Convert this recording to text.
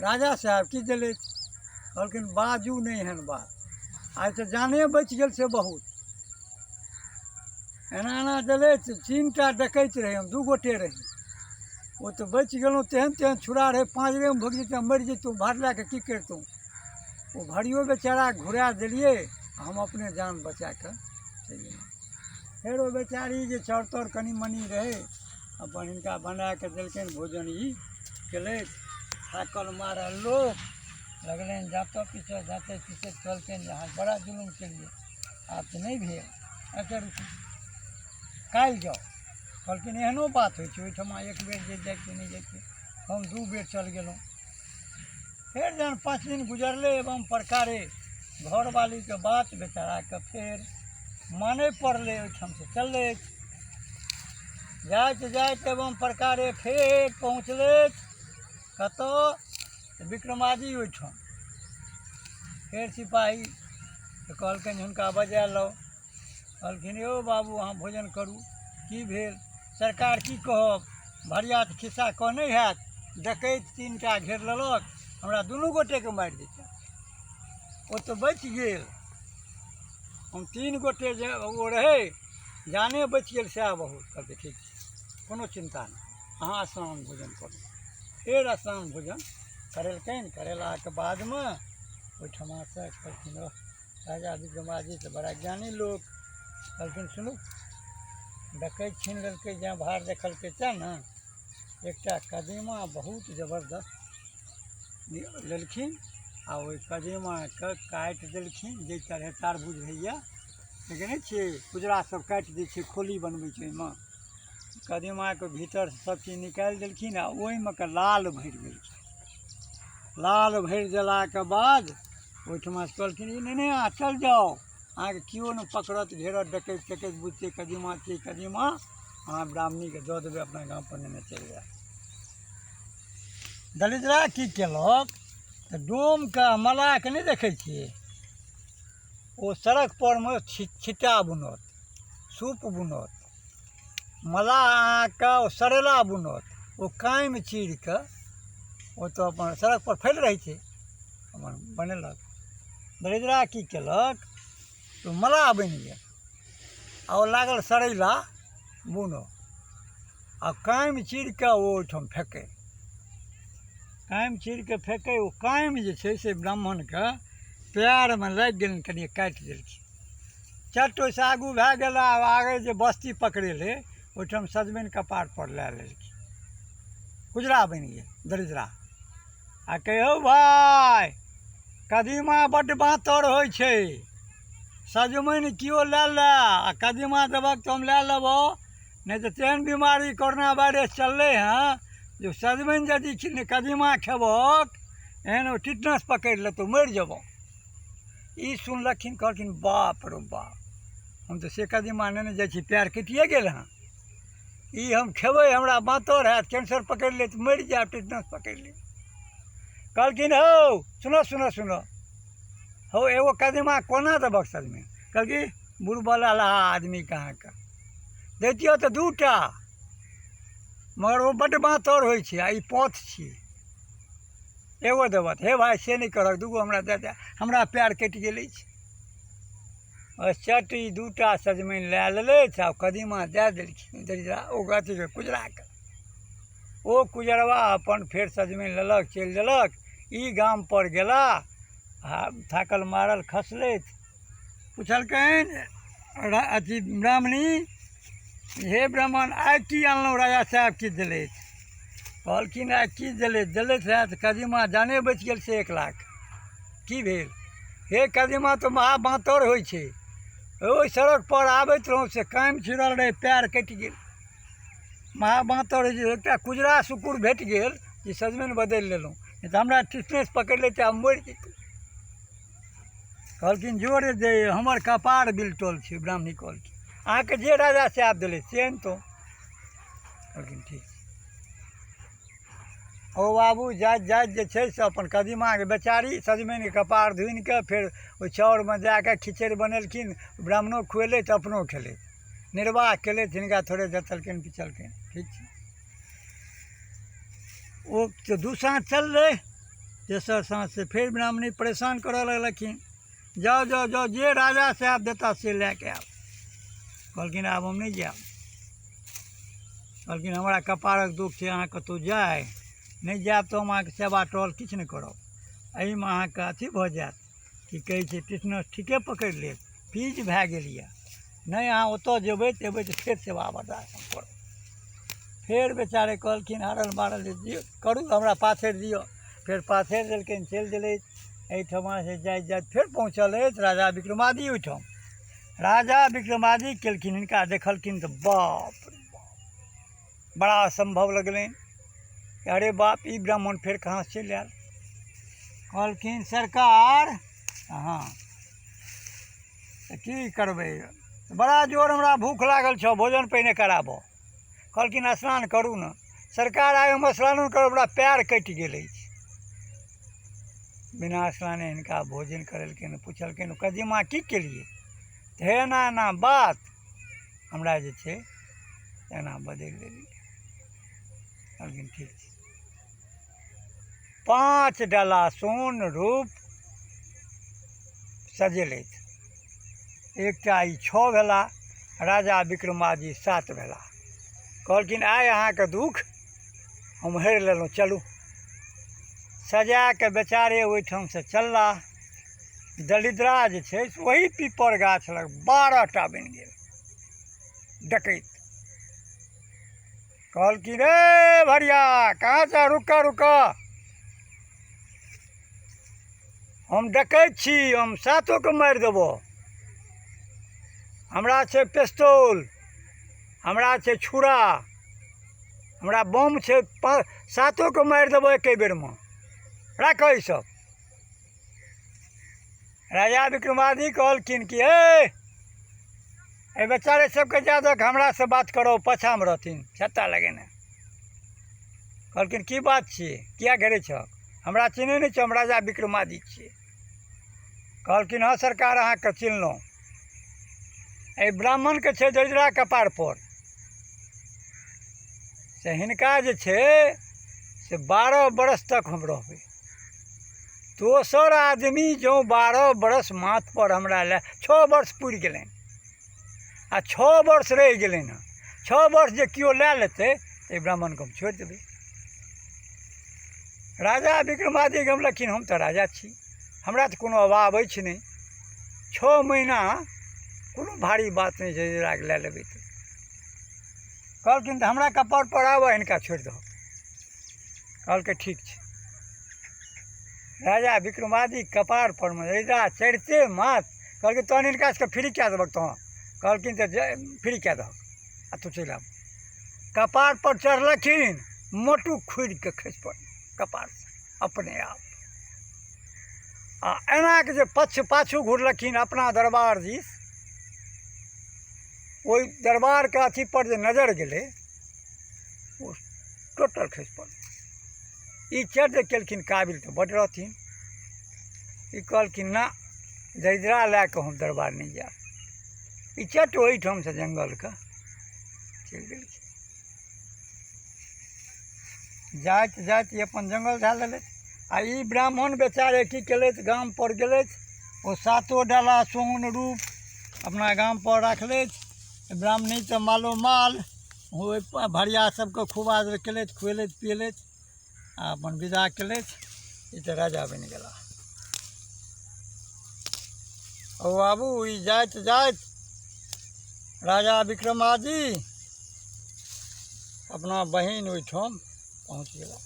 राजा साहब की दिले कहलखिन बाजू नहीं हन बात आज तो जाने बच गल से बहुत एना एना दिले 3टा डकैत रहे हम 2 गोटे रही वो तो बच गलूँ तेहन तेहन छुड़ा रहे 5 में भग जैते मर जैतूँ भार ला के की करतूँ वो भरियो बेचारा घुरा दिलिए हम अपने जान बचा कर चलिए फिर वो बेचारी जो चौर तौर कनी मनी रहे अपन इनका बना के दिलखिन भोजन ही केले थाकल मारल लोग लगले जाते पीछे चलते जहाँ बड़ा जुलूम चलिए आप तो नहीं भी अच्छा रुकू काल जाओ कहलखिन एहनो बात हो ओहिठमा एक बेर जे जाके नहीं जाके हम 2 बेर चल गलूँ फिर जहन 5 दिन गुजरले एवं प्रकारे घरवाली के बात बेचारा के फिर माने पड़ले ओहिठाम से चलले जाइत एवं प्रकारे फिर पहुँचले कत विक्रमाजी ओहिठाम फिर सिपाही तो कहलखिन हुनका बजा लो कहलखिन यौ बाबू अहाँ भोजन करू की भेल सरकार की कहब भरिया तऽ खिस्सा कह नहीं हैत डकैत 3टा घेर लेलक हमरा 2 गोटे के मारि देता वो तो बच गेल हम 3 गोटे जे वो रहे जाने बच गेल सएह बहुत कहते ठीक छै कोनो चिंता नहीं अहाँ स्नान भोजन करू फिर स्नान भोजन करेलखिन करेलाके बादमे ओहिठमा से कहलखिन राजा विक्रमाजी तऽ बड़ा ज्ञानी लोग कहलखिन सुनू डकैत छीन लेलकै जहाँ भार देखलकै तेँ ने एकटा कदीमा बहुत जबरदस्त लेलखिन आ ओहि कदीमाके काटि देलखिन जे तरह तारबूज होइए देखै नहि छियै गुजरा सब काटि दै छै खोली बनबै छै ओहिमे कदीमाके भीतर सबचीज निकालि देलखिन आ ओहिमे के लाल भरि देलखिन लाल भरि देलाके बाद ओहिठमा से कहलखिन ई नहीं अहाँ चल जाओ अहाँके केओ नहि पकड़त घेरत डकैत तकैत बुझतै कदीमा छियै कदीमा अहाँ ब्राह्मणीके दऽ देबै अपना गाँव पर नेने चलि जायब दलिद्रा की केलक तऽ डोमके मलाहके नहीं देखै छियै ओ सड़क परमे छिट्टा बुनत सूप बुनत मलाह अहाँके सरेला बुनत ओ कामि चीर कऽ ओ तऽ अपन सड़क पर फैल रहै छै अपन बनेलक दलिद्रा की केलक तो मलाह बनि गेल आ ओ लागल सरैला बुनऽ आ कामि चीर कऽ ओ ओहिठाम फेंकै कामि चीर कऽ फेंकै ओ कामि जे छै से ब्राह्मणके पैरमे लागि गेल कनि काटि देलखिन चट ओहिसँ आगू भए गेल आ आगे जे बस्ती पकड़ेलै ओहिठाम सजमनि कपार पर लए लेलखिन गुजरा बनि गेल दरिद्रा आ कहियौ भाय कदीमा बड्ड बाँतर होइ छै सजमनि केओ लए लै आ कदीमा देबक तऽ हम लए लेबौ नहीं तो तेहन बीमारी कोरोना वायरस चललै हँ जो सजमनि यदि कदीमा खेबक एहन टिटनस पकड़ि लेतौ मरि जेबौ ई सुनलखिन कहलखिन बाप रो बाप हम तऽ से कदीमा नेने जाइ छी पैर कटिए गेल हँ ई हम खेबै हमरा बाँतर हैत कैंसर पकड़ि ले तऽ मरि जायब टिटनस पकड़ि ले कहलखिन हौ सुनो सुनो सुनो हौ एगो कदीमा कोना देबक सजमनि कहलखिन बुढ़बल अलाहा आदमी कहाँके दैतियौ तऽ 2टा मगर ओ बड्ड बाँतर होइ छै आ ई पथ छियै एगो देबत हे भाय से नहीं करक 2गो हमरा दे दे हमरा पैर कटि गेल अछि चट ई 2टा सजमनि लए लेलथि आ कदीमा दए देलखिन दरिद्रा ओ अथीके कुजराके ओ कुजरवा अपन फेर सजमनि लेलक चलि देलक ई गाम पर गेला आ थाकल मारल खसलथि पुछलकनि अथी ब्राह्मणी हे ब्राह्मण आइ की अनलहुँ राजा साहब की देलथि कहलखिन आइ की देलथि रहए तऽ कदीमा जाने बचि गेल से 1 लाख की भेल हे कदीमा तऽ महा बाँतर होइ छै ओहि सड़क पर आबैत रहौं से कामि छिड़ल रहै पैर कटि गेल महा बाँतर होइ छै एकटा कुजरा सुकुर भेट गेल जे सजमनि बदलि लेलहुँ नहीं तऽ हमरा टिटनेस पकड़ि लेतै आ मरि जैतहुँ कहलखिन जोरे दे हमर कपार बिलटल छै ब्राह्मणी कहलखिन अहाँके जे राजा साहब देलै से अनतहुँ कहलखिन ठीक ओ बाबू जाइत जाइत जे छै से अपन कदीमाके बेचारी सजमनिके कपार धुनिके फेर ओहि चाउरमे जाके खिचड़ि बनेलखिन ब्राह्मणो खुएलथि अपनो खेलथि निर्वाह केलथि हिनका थोड़े जतलखिन पिछलखिन ठीक छै ओ तऽ 2 साँझ चललै तेसर साँझ से फिर ब्राह्मणी परेशान करऽ लगलखिन, जाओ जाओ जाओ, जे राजा साहब देता से लैके आब। कहलखिन आब हम नहीं जाएब। कहलखिन हमरा कपारक दुख छै, अहाँ कतहु जाए नहीं जाएब तऽ हम अहाँके सेवा टहल किछु नहीं करब। एहिमे अहाँके अथी भऽ जाएत, कि कहै छै टिटनस ठीके पकड़ि लेत, पीज भए गेल यऽ, नहीं अहाँ ओतऽ जेबै तऽ एबै तऽ फेर सेवा बर्दाश्त हम करब। फेर बेचारे कहलखिन हारल मारल दियौ करू, हमरा पाथरि दिअ। फेर पाथरि देलखिन, चलि देलथि। एहिठमा से जाइत जाइत फेर पहुँचल अछि राजा विक्रमादित्य ओहिठाम। राजा विक्रमादित्य केलखिन, हिनका देखलखिन तऽ बाप रे बाप, बड़ा असम्भव लगलनि। अरे बाप, ई ब्राह्मण फेर कहाँ से चलि आयल। कहलखिन सरकार, हाँ तऽ की करबै, बड़ा जोर हमरा भूख लागल छौ, भोजन पहिने कराबऽ। कहलखिन स्नान करू ने। सरकार आइ हम स्नान करब, हमरा पैर कटि गेल अछि। बिना स्नाने हिनका भोजन करेलखिन, पुछलखिन कदीमा की केलिए, तऽ हे एना एना बात हमरा जे छै एना बदलि देलिए। कहलखिन ठीक छै। 5 डाला सोन रूप सजेलथि, एकटा ई 6 भेला, राजा विक्रमादित्य 7 भेला। कहलखिन आइ अहाँके दुख हम हरि लेलहुँ, चलू। सजा के बेचारे ओहिठाम से चलला। दलिद्रा जे छै वही पीपर गाछ लग 12टा बनि गेल डकैत। कहलखिन रे भरिया, कहाँ से, रुकऽ रुकऽ, हम डकैत छी, हम 7 के मारि देबो। हमरा छै पिस्तौल, हमरा छै छुरा, हमरा बम छै, 7 के मारि देबो एके बेरमे, राखऽ ई सब। राजा विक्रमादित्य कहलखिन कि ए बेचारे सबके जादक हमरा से बात करो, पाछामे रहथिन छत्ता लगेने। कहलखिन की बात छियै, किया घेरै छऽ, हमरा चिन्है नहि छऽ, हम राजा विक्रमादित्य छियै। कहलखिन हाँ सरकार, अहाँके चिन्हलहुँ। एहि ब्राह्मणके छै दरिद्रा कपार पर, से हिनका जे छै से 12 बरस तक हम रहबै। दोसर आदमी जँ 12 बरस माथ पर हमरा लए, 6 वर्ष पुरि गेलनि आ 6 वर्ष रहि गेलनि हँ। 6 वर्ष जे केओ लए लेतै तऽ ब्राह्मणके हम छोड़ि देबै। राजा विक्रमादित्य गमलखिन, हम तऽ राजा छी, हमरा तऽ कोनो अभाव अछि नहि, 6 महीना कोनो भारी बात नहि छै, राग लए लेबै तऽ। कहलखिन तऽ हमरा कपार पर आबऽ, हिनका छोड़ि दहो। कहलकै ठीक छै। राजा विक्रमादित्य कपार पर में राजा चढ़ते माथ, कहलखिन तहन हिनका सबके फ्री कए देबक तहन। कहलखिन तऽ फ्री कए दहक आ तू चलि आब। कपार पर चढ़लखिन, मोटू खुरि के खसि पड़ल कपार से अपने आप। आ एना के जे पाछू घुरलखिन अपना दरबार दिस, ओहि दरबार के अथी पर जे नजर गेलै, ओ टोटल खसि पड़ल। ई चर्चा केलखिन काबिल तऽ बड्ड रहथिन। ई कहलखिन ना, दरिद्रा लए कऽ हम दरबार नहीं जाएब। ई चट ओहिठाम से जंगलके चलि गेलखिन। जाइत जाइत ई अपन जंगल धए लेलथि। आ ई ब्राह्मण बेचारे की केलथि, गाम पर गेलथि, ओ 7 डाला सोन रूप अपना गाम पर राखलथि। ब्राह्मणी तऽ मालो माल, ओहि भरिया सबके खूब आदर केलथि, खुएलथि पिएलथि आ अपन विदा केलथि। ई तऽ राजा बनि गेला। ओ बाबू, ई जाइत जाइत राजा विक्रमादित्य अपना बहिन ओहिठाम पहुँच गेला।